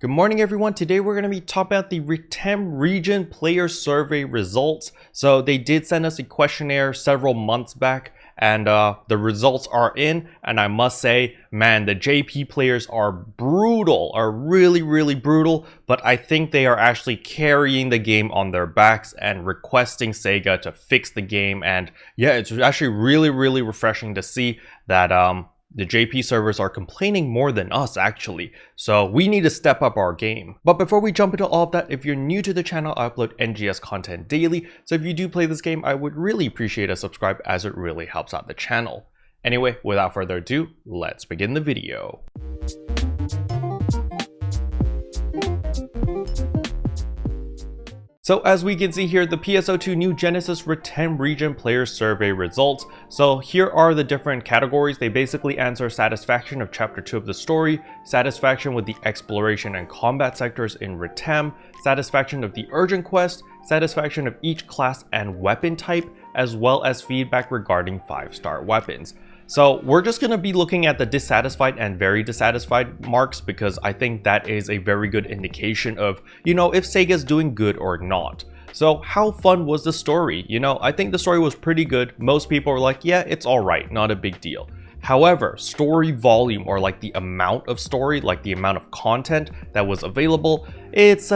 Good morning everyone. Today we're going to be talking about the Retem region player survey results. So they did send us a questionnaire several months back and the results are in, and I must say, man, the JP players are brutal, are really brutal, but I think they are actually carrying the game on their backs and requesting Sega to fix the game. And yeah, it's actually really refreshing to see that the JP servers are complaining more than us actually, so we need to step up our game. But before we jump into all of that, if you're new to the channel, I upload NGS content daily, so if you do play this game, I would really appreciate a subscribe as it really helps out the channel. Anyway, without further ado, let's begin the video. So as we can see here, the PSO2 New Genesis Retem region player survey results. So here are the different categories. They basically answer satisfaction of chapter 2 of the story, satisfaction with the exploration and combat sectors in Retem, satisfaction of the urgent quest, satisfaction of each class and weapon type, as well as feedback regarding 5-star weapons. So we're just going to be looking at the dissatisfied and very dissatisfied marks because I think that is a very good indication of, you know, if Sega's doing good or not. So how fun was the story? You know, I think the story was pretty good. Most people were like, yeah, it's alright, not a big deal. However, story volume, or like the amount of story, like the amount of content that was available, it's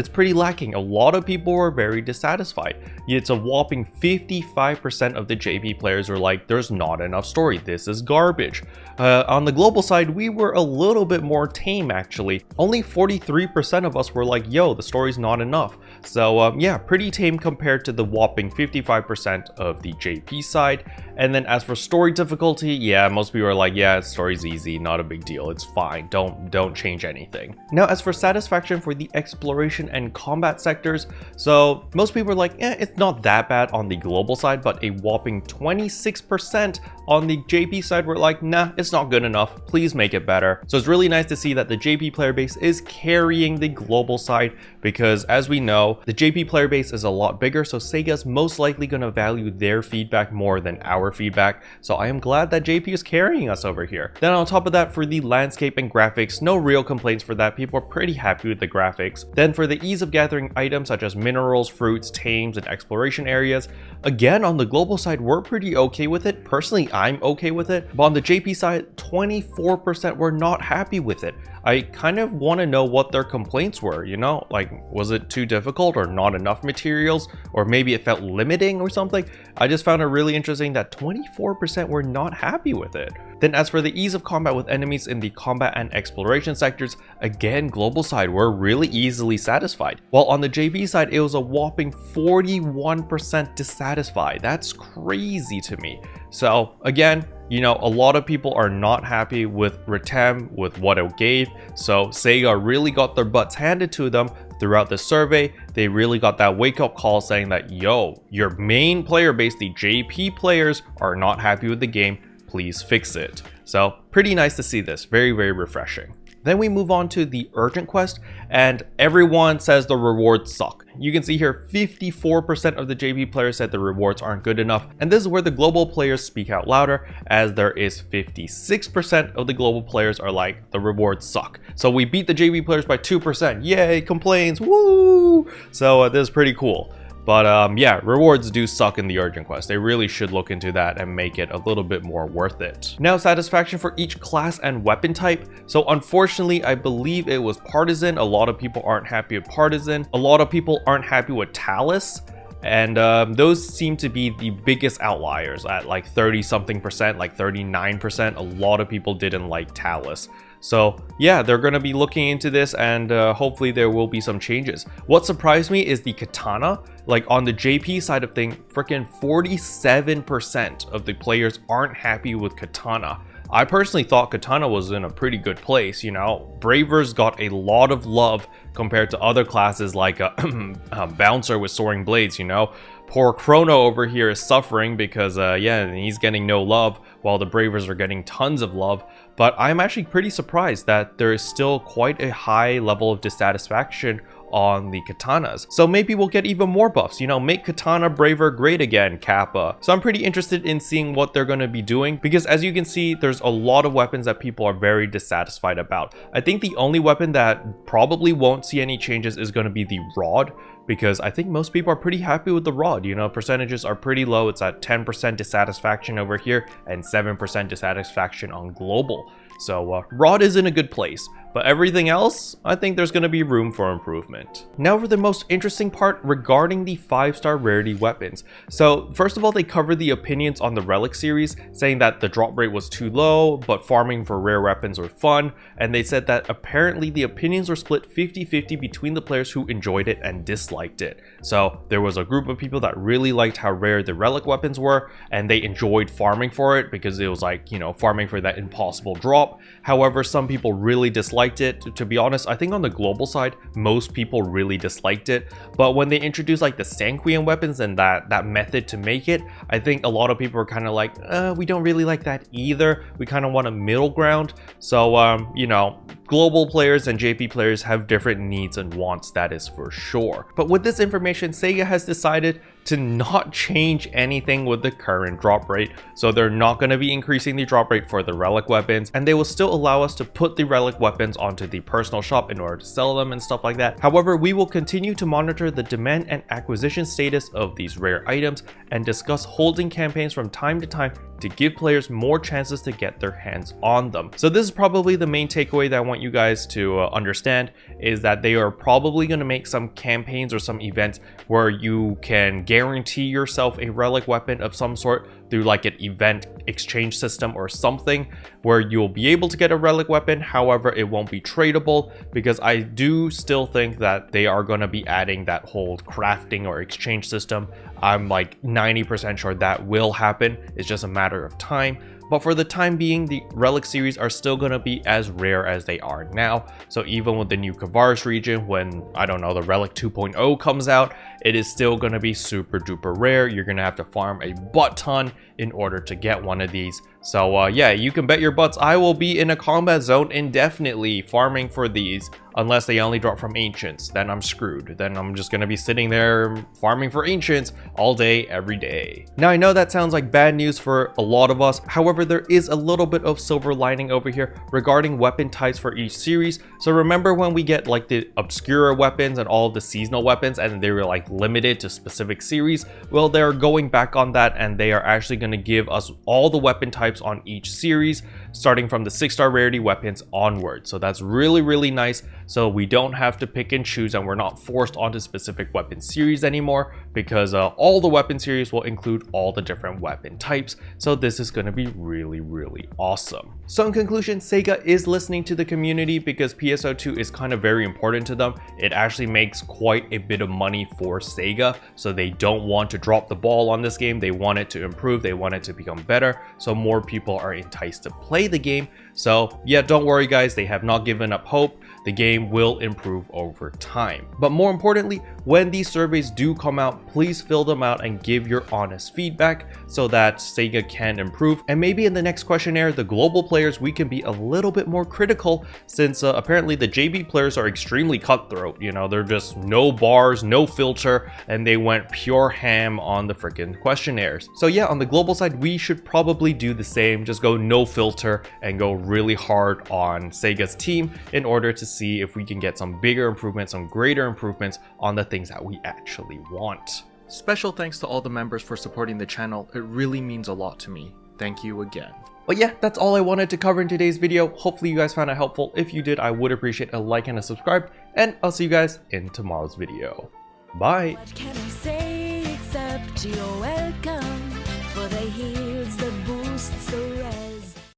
pretty lacking. A lot of people were very dissatisfied. It's a whopping 55% of the JP players were like, there's not enough story, this is garbage. On the global side, we were a little bit more tame actually. Only 43% of us were like, yo, the story's not enough. So yeah, pretty tame compared to the whopping 55% of the JP side. And then as for story difficulty, yeah, most people are like, yeah, story's easy, not a big deal, it's fine, don't change anything. Now as for satisfaction for the exploration and combat sectors, so most people are like, it's not that bad on the global side, but a whopping 26% on the JP side were like, nah, it's not good enough, please make it better. So it's really nice to see that the JP player base is carrying the global side, because as we know, the JP player base is a lot bigger, so Sega's most likely going to value their feedback more than our feedback. So I am glad that JP is carrying us over here. Then on top of that, for the landscape and graphics, no real complaints for that. People are pretty happy with the graphics. Then for the ease of gathering items such as minerals, fruits, tames, and exploration areas, again on the global side, we're pretty okay with it. Personally, I'm okay with it. But on the JP side, 24% were not happy with it. I kind of want to know what their complaints were, you know, like was it too difficult or not enough materials, or maybe it felt limiting or something. I just found it really interesting that 24% were not happy with it. Then as for the ease of combat with enemies in the combat and exploration sectors, again, global side, we're really easily satisfied. While on the JP side, it was a whopping 41% dissatisfied. That's crazy to me. So again, you know, a lot of people are not happy with Retem, with what it gave. So Sega really got their butts handed to them throughout the survey. They really got that wake-up call saying that, yo, your main player base, the JP players, are not happy with the game. Please fix it. So pretty nice to see this. Very refreshing. Then we move on to the urgent quest, and everyone says the rewards suck. You can see here 54% of the JP players said the rewards aren't good enough, and this is where the global players speak out louder, as there is 56% of the global players are like, the rewards suck. So we beat the JP players by 2%. Yay, complaints, woo! So this is pretty cool. But yeah, rewards do suck in the urgent quest. They really should look into that and make it a little bit more worth it. Now, satisfaction for each class and weapon type. So unfortunately, I believe it was Partisan. A lot of people aren't happy with Partisan. A lot of people aren't happy with Talus. And those seem to be the biggest outliers at like 30 something percent, like 39%. A lot of people didn't like Talus. So yeah, they're going to be looking into this, and hopefully there will be some changes. What surprised me is the katana. Like on the JP side of things, freaking 47% of the players aren't happy with katana. I personally thought katana was in a pretty good place, you know. Bravers got a lot of love compared to other classes like a bouncer with soaring blades, you know. Poor Chrono over here is suffering because yeah, he's getting no love, while the Bravers are getting tons of love. But I'm actually pretty surprised that there is still quite a high level of dissatisfaction on the katanas. So maybe we'll get even more buffs, you know, make katana braver great again, Kappa. So I'm pretty interested in seeing what they're going to be doing, because as you can see, there's a lot of weapons that people are very dissatisfied about. I think the only weapon that probably won't see any changes is going to be the rod, because I think most people are pretty happy with the rod. You know, percentages are pretty low. It's at 10% dissatisfaction over here and 7% dissatisfaction on global. So rod is in a good place, but everything else, I think there's going to be room for improvement. Now for the most interesting part regarding the 5-star rarity weapons. So first of all, they covered the opinions on the Relic series, saying that the drop rate was too low, but farming for rare weapons were fun. And they said that apparently the opinions were split 50-50 between the players who enjoyed it and disliked it. So there was a group of people that really liked how rare the Relic weapons were, and they enjoyed farming for it because it was like, you know, farming for that impossible drop. However, some people really disliked it. To be honest, I think on the global side, most people really disliked it. But when they introduced like the Sanquian weapons and that method to make it, I think a lot of people were kind of like, we don't really like that either. We kind of want a middle ground. So, you know, global players and JP players have different needs and wants, that is for sure. But with this information, Sega has decided to not change anything with the current drop rate. So they're not going to be increasing the drop rate for the Relic weapons, and they will still allow us to put the Relic weapons onto the personal shop in order to sell them and stuff like that. However, we will continue to monitor the demand and acquisition status of these rare items and discuss holding campaigns from time to time to give players more chances to get their hands on them. So this is probably the main takeaway that I want you guys to understand, is that they are probably going to make some campaigns or some events where you can guarantee yourself a Relic weapon of some sort through like an event exchange system or something, where you'll be able to get a Relic weapon. However, it won't be tradable, because I do still think that they are going to be adding that whole crafting or exchange system. I'm like 90% sure that will happen. It's just a matter of time. But for the time being, the Relic series are still going to be as rare as they are now. So even with the new Kavaris region, when, I don't know, the Relic 2.0 comes out, it is still going to be super duper rare. You're going to have to farm a butt ton in order to get one of these. So yeah, you can bet your butts I will be in a combat zone indefinitely farming for these, unless they only drop from ancients. Then I'm screwed. Then I'm just going to be sitting there farming for ancients all day, every day. Now I know that sounds like bad news for a lot of us. However, there is a little bit of silver lining over here regarding weapon types for each series. So remember when we get like the obscure weapons and all of the seasonal weapons, and they were like limited to specific series? Well, they're going back on that, and they are actually going to give us all the weapon types on each series, starting from the 6-star rarity weapons onward. So that's really, really nice. So we don't have to pick and choose, and we're not forced onto specific weapon series anymore, because all the weapon series will include all the different weapon types. So this is going to be really, really awesome. So in conclusion, Sega is listening to the community, because PSO2 is kind of very important to them. It actually makes quite a bit of money for Sega, so they don't want to drop the ball on this game. They want it to improve. They want it to become better, so more people are enticed to play the game. So yeah, don't worry guys, they have not given up hope. The game will improve over time. But more importantly, when these surveys do come out, please fill them out and give your honest feedback so that Sega can improve. And maybe in the next questionnaire, the global players, we can be a little bit more critical, since apparently the JB players are extremely cutthroat. You know, they're just no bars, no filter, and they went pure ham on the freaking questionnaires. So yeah, on the global side, we should probably do the same. Just go no filter and go really hard on Sega's team in order to see if we can get some bigger improvements, some greater improvements on the things that we actually want. Special thanks to all the members for supporting the channel. It really means a lot to me. Thank you again. But yeah, that's all I wanted to cover in today's video. Hopefully you guys found it helpful. If you did, I would appreciate a like and a subscribe, and I'll see you guys in tomorrow's video. Bye. What can I say except you're welcome for the